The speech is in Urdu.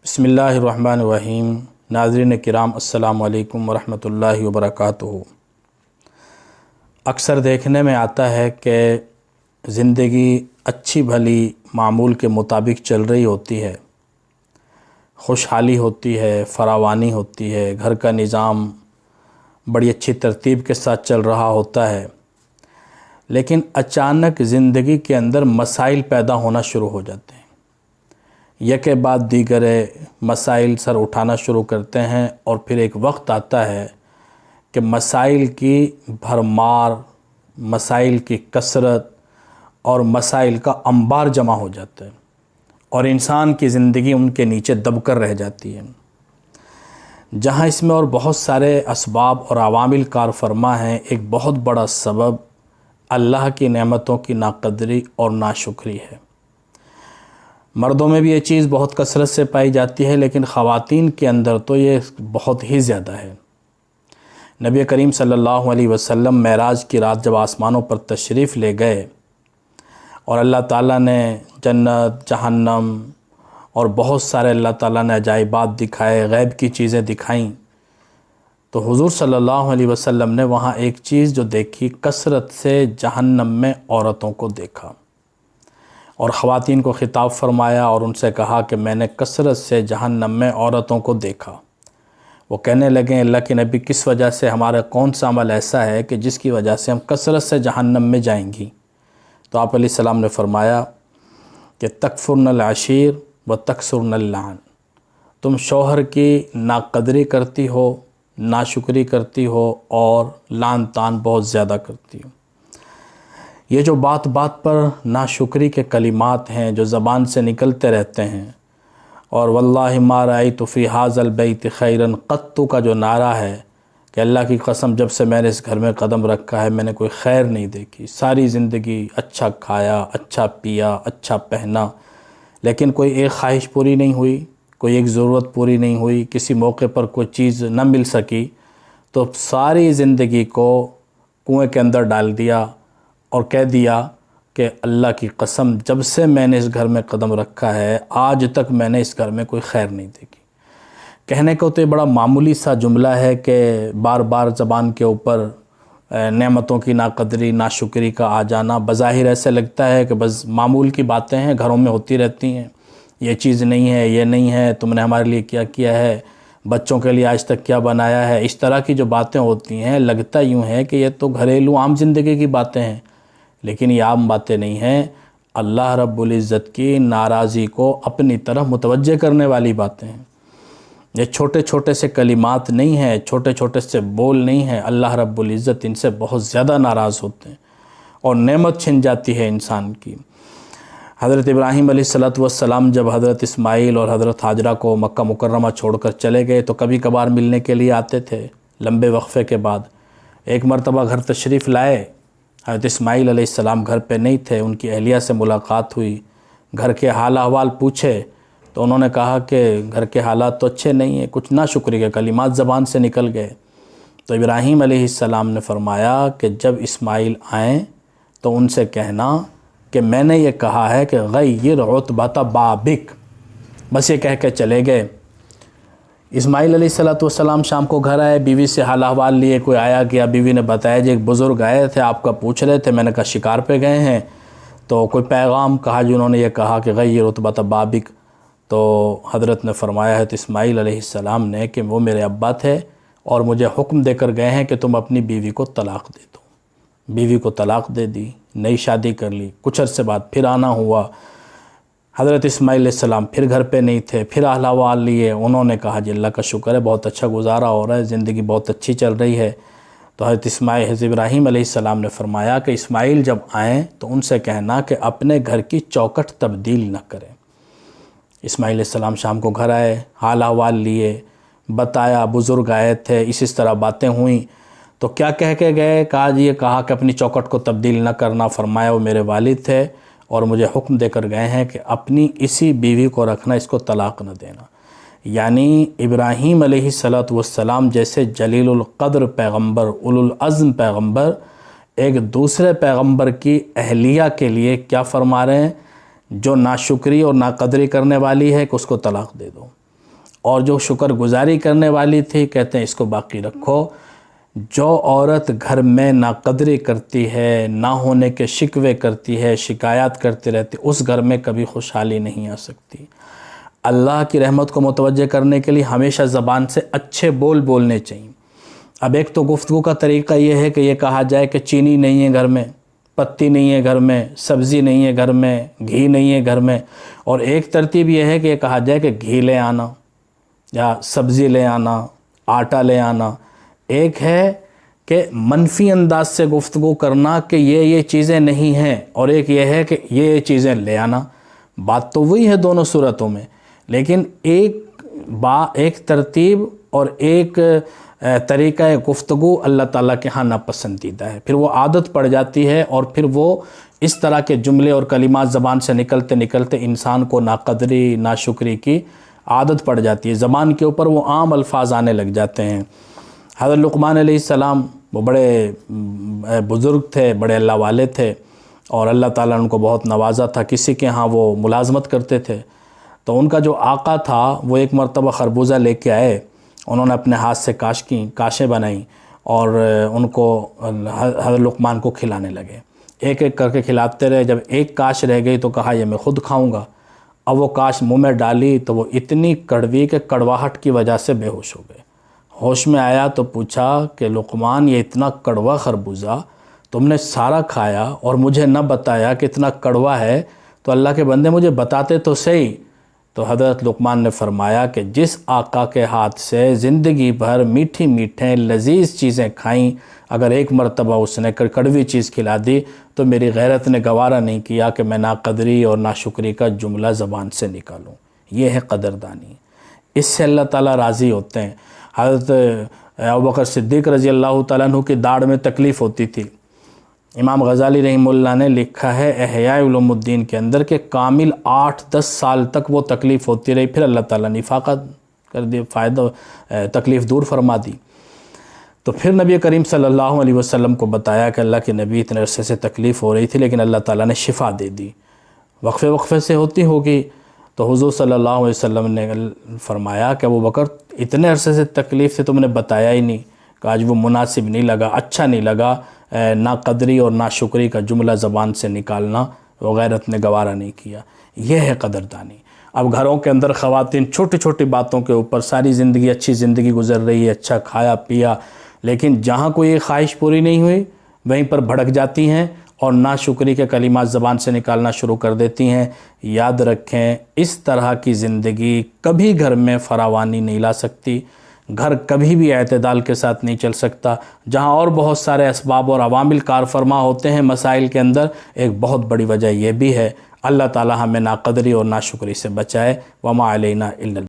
بسم اللہ الرحمن الرحیم۔ ناظرین کرام السلام علیکم ورحمۃ اللہ وبرکاتہ۔ اکثر دیکھنے میں آتا ہے کہ زندگی اچھی بھلی معمول کے مطابق چل رہی ہوتی ہے، خوشحالی ہوتی ہے، فراوانی ہوتی ہے، گھر کا نظام بڑی اچھی ترتیب کے ساتھ چل رہا ہوتا ہے، لیکن اچانک زندگی کے اندر مسائل پیدا ہونا شروع ہو جاتے ہیں۔ یکے بعد دیگر مسائل سر اٹھانا شروع کرتے ہیں، اور پھر ایک وقت آتا ہے کہ مسائل کی بھرمار، مسائل کی کثرت اور مسائل کا انبار جمع ہو جاتا ہے، اور انسان کی زندگی ان کے نیچے دب کر رہ جاتی ہے۔ جہاں اس میں اور بہت سارے اسباب اور عوامل کار فرما ہیں، ایک بہت بڑا سبب اللہ کی نعمتوں کی ناقدری اور ناشکری ہے۔ مردوں میں بھی یہ چیز بہت کثرت سے پائی جاتی ہے، لیکن خواتین کے اندر تو یہ بہت ہی زیادہ ہے۔ نبی کریم صلی اللہ علیہ وسلم معراج کی رات جب آسمانوں پر تشریف لے گئے اور اللہ تعالیٰ نے جنت، جہنم اور بہت سارے اللہ تعالیٰ نے عجائبات دکھائے، غیب کی چیزیں دکھائیں، تو حضور صلی اللہ علیہ وسلم نے وہاں ایک چیز جو دیکھی، کثرت سے جہنم میں عورتوں کو دیکھا، اور خواتین کو خطاب فرمایا اور ان سے کہا کہ میں نے کثرت سے جہنم میں عورتوں کو دیکھا۔ وہ کہنے لگے اللہ کے نبی، کس وجہ سے؟ ہمارا کون سا عمل ایسا ہے کہ جس کی وجہ سے ہم کثرت سے جہنم میں جائیں گی؟ تو آپ علیہ السلام نے فرمایا کہ تکفرن العشیر و تکسرن اللعن، تم شوہر کی ناقدری کرتی ہو، ناشکری کرتی ہو، اور لعن طعن بہت زیادہ کرتی ہو۔ یہ جو بات بات پر ناشکری کے کلمات ہیں جو زبان سے نکلتے رہتے ہیں، اور واللہ ما رأیت فی ھذا البیت خیرا قط کا جو نعرہ ہے کہ اللہ کی قسم جب سے میں نے اس گھر میں قدم رکھا ہے میں نے کوئی خیر نہیں دیکھی، ساری زندگی اچھا کھایا، اچھا پیا، اچھا پہنا، لیکن کوئی ایک خواہش پوری نہیں ہوئی، کوئی ایک ضرورت پوری نہیں ہوئی، کسی موقع پر کوئی چیز نہ مل سکی، تو ساری زندگی کو کنویں کے اندر ڈال دیا اور کہہ دیا کہ اللہ کی قسم جب سے میں نے اس گھر میں قدم رکھا ہے آج تک میں نے اس گھر میں کوئی خیر نہیں دیکھی۔ کہنے کو تو یہ بڑا معمولی سا جملہ ہے کہ بار بار زبان کے اوپر نعمتوں کی ناقدری، ناشکری کا آ جانا بظاہر ایسے لگتا ہے کہ بس معمول کی باتیں ہیں، گھروں میں ہوتی رہتی ہیں، یہ چیز نہیں ہے، یہ نہیں ہے، تم نے ہمارے لیے کیا کیا ہے، بچوں کے لیے آج تک کیا بنایا ہے، اس طرح کی جو باتیں ہوتی ہیں لگتا یوں ہے کہ یہ تو گھریلو عام زندگی کی باتیں ہیں، لیکن یہ عام باتیں نہیں ہیں، اللہ رب العزت کی ناراضی کو اپنی طرف متوجہ کرنے والی باتیں ہیں۔ یہ چھوٹے چھوٹے سے کلمات نہیں ہیں، چھوٹے چھوٹے سے بول نہیں ہیں، اللہ رب العزت ان سے بہت زیادہ ناراض ہوتے ہیں اور نعمت چھن جاتی ہے انسان کی۔ حضرت ابراہیم علیہ السلام جب حضرت اسماعیل اور حضرت ہاجرہ کو مکہ مکرمہ چھوڑ کر چلے گئے تو کبھی کبھار ملنے کے لیے آتے تھے لمبے وقفے کے بعد۔ ایک مرتبہ گھر تشریف لائے، حضرت اسماعیل علیہ السلام گھر پہ نہیں تھے، ان کی اہلیہ سے ملاقات ہوئی، گھر کے حال احوال پوچھے تو انہوں نے کہا کہ گھر کے حالات تو اچھے نہیں ہیں، کچھ ناشکری کے کلمات زبان سے نکل گئے۔ تو ابراہیم علیہ السلام نے فرمایا کہ جب اسماعیل آئیں تو ان سے کہنا کہ میں نے یہ کہا ہے کہ غیر عتبۃ بابک، بس یہ کہہ کے چلے گئے۔ اسماعیل علیہ السلام شام کو گھر آئے، بیوی سے حال احوال لیے، کوئی آیا گیا، بیوی نے بتایا جی ایک بزرگ آئے تھے آپ کا پوچھ رہے تھے، میں نے کہا شکار پہ گئے ہیں، تو کوئی پیغام کہا جنہوں نے یہ کہا کہ غیر عتبۃ بابک، تو حضرت نے فرمایا ہے تو اسماعیل علیہ السلام نے کہ وہ میرے ابا تھے اور مجھے حکم دے کر گئے ہیں کہ تم اپنی بیوی کو طلاق دے دو۔ بیوی کو طلاق دے دی، نئی شادی کر لی، کچھ عرصے بعد پھر آنا ہوا، حضرت اسماعیل علیہ السلام پھر گھر پہ نہیں تھے، پھر اہل احوال لیے، انہوں نے کہا جی اللہ کا شکر ہے بہت اچھا گزارا ہو رہا ہے، زندگی بہت اچھی چل رہی ہے۔ تو حضرت ابراہیم علیہ السلام نے فرمایا کہ اسماعیل جب آئیں تو ان سے کہنا کہ اپنے گھر کی چوکٹ تبدیل نہ کریں۔ اسماعیل علیہ السلام شام کو گھر آئے، حال احوال لیے، بتایا بزرگ آئے تھے، اس طرح باتیں ہوئیں، تو کیا کہہ کے گئے؟ کہا جی یہ کہا کہ اپنی چوکٹ کو تبدیل نہ کرنا، فرمایا وہ میرے والد تھے اور مجھے حکم دے کر گئے ہیں کہ اپنی اسی بیوی کو رکھنا، اس کو طلاق نہ دینا۔ یعنی ابراہیم علیہ السلام جیسے جلیل القدر پیغمبر، اولو العزم پیغمبر، ایک دوسرے پیغمبر کی اہلیہ کے لیے کیا فرما رہے ہیں؟ جو ناشکری اور ناقدری کرنے والی ہے کہ اس کو طلاق دے دو۔ اور جو شکر گزاری کرنے والی تھی کہتے ہیں اس کو باقی رکھو۔ جو عورت گھر میں ناقدری کرتی ہے، نہ ہونے کے شکوے کرتی ہے، شکایات کرتی رہتی، اس گھر میں کبھی خوشحالی نہیں آ سکتی۔ اللہ کی رحمت کو متوجہ کرنے کے لیے ہمیشہ زبان سے اچھے بول بولنے چاہیے۔ اب ایک تو گفتگو کا طریقہ یہ ہے کہ یہ کہا جائے کہ چینی نہیں ہے گھر میں، پتی نہیں ہے گھر میں، سبزی نہیں ہے گھر میں، گھی نہیں ہے گھر میں، اور ایک ترتیب یہ ہے کہ یہ کہا جائے کہ گھی لے آنا یا سبزی لے آنا، آٹا لے آنا۔ ایک ہے کہ منفی انداز سے گفتگو کرنا کہ یہ چیزیں نہیں ہیں، اور ایک یہ ہے کہ یہ چیزیں لے آنا۔ بات تو وہی ہے دونوں صورتوں میں، لیکن ایک ترتیب اور ایک طریقہ گفتگو اللہ تعالیٰ کے ہاں ناپسندیدہ ہے۔ پھر وہ عادت پڑ جاتی ہے، اور پھر وہ اس طرح کے جملے اور کلمات زبان سے نکلتے نکلتے انسان کو ناقدری، ناشکری کی عادت پڑ جاتی ہے۔ زبان کے اوپر وہ عام الفاظ آنے لگ جاتے ہیں۔ حضرت لقمان علیہ السلام وہ بڑے بزرگ تھے، بڑے اللہ والے تھے، اور اللہ تعالیٰ نے ان کو بہت نوازا تھا۔ کسی کے ہاں وہ ملازمت کرتے تھے، تو ان کا جو آقا تھا وہ ایک مرتبہ خربوزہ لے کے آئے، انہوں نے اپنے ہاتھ سے کاشیں بنائیں اور ان کو حضرت لقمان کو کھلانے لگے۔ ایک ایک کر کے کھلاتے رہے، جب ایک کاش رہ گئی تو کہا یہ میں خود کھاؤں گا۔ اب وہ کاش منہ میں ڈالی تو وہ اتنی کڑوی کہ کڑواہٹ کی وجہ سے بے ہوش ہو گئے۔ ہوش میں آیا تو پوچھا کہ لقمان یہ اتنا کڑوا خربوزہ تم نے سارا کھایا اور مجھے نہ بتایا کہ اتنا کڑوا ہے، تو اللہ کے بندے مجھے بتاتے تو صحیح۔ تو حضرت لقمان نے فرمایا کہ جس آقا کے ہاتھ سے زندگی بھر میٹھی میٹھیں لذیذ چیزیں کھائیں، اگر ایک مرتبہ اس نے کڑوی چیز کھلا دی تو میری غیرت نے گوارا نہیں کیا کہ میں ناقدری اور ناشکری کا جملہ زبان سے نکالوں۔ یہ ہے قدردانی، اس سے اللہ تعالیٰ راضی ہوتے ہیں۔ حضرت ابوبکر صدیق رضی اللہ تعالیٰ عنہ کی داڑھ میں تکلیف ہوتی تھی۔ امام غزالی رحمہ اللہ نے لکھا ہے احیاء علوم الدین کے اندر کہ کامل 8-10 سال تک وہ تکلیف ہوتی رہی، پھر اللہ تعالیٰ نے افاقہ کر دی، تکلیف دور فرما دی۔ تو پھر نبی کریم صلی اللہ علیہ وسلم کو بتایا کہ اللہ کے نبی اتنے عرصے سے تکلیف ہو رہی تھی لیکن اللہ تعالیٰ نے شفا دے دی، وقفے سے ہوتی ہوگی۔ تو حضور صلی اللہ علیہ وسلم نے فرمایا کہ ابوبکر اتنے عرصے سے تکلیف سے تم نے بتایا ہی نہیں، کہ آج وہ مناسب نہیں لگا، اچھا نہیں لگا، ناقدری اور ناشکری کا جملہ زبان سے نکالنا وہ غیرت نے گوارا نہیں کیا۔ یہ ہے قدردانی۔ اب گھروں کے اندر خواتین چھوٹی چھوٹی باتوں کے اوپر ساری زندگی اچھی زندگی گزر رہی ہے، اچھا کھایا پیا، لیکن جہاں کوئی خواہش پوری نہیں ہوئی وہیں پر بھڑک جاتی ہیں اور ناشکری کے کلمات زبان سے نکالنا شروع کر دیتی ہیں۔ یاد رکھیں اس طرح کی زندگی کبھی گھر میں فراوانی نہیں لا سکتی، گھر کبھی بھی اعتدال کے ساتھ نہیں چل سکتا۔ جہاں اور بہت سارے اسباب اور عوامل کار فرما ہوتے ہیں مسائل کے اندر، ایک بہت بڑی وجہ یہ بھی ہے۔ اللہ تعالی ہمیں ناقدری اور ناشکری سے بچائے۔ وما علینا الا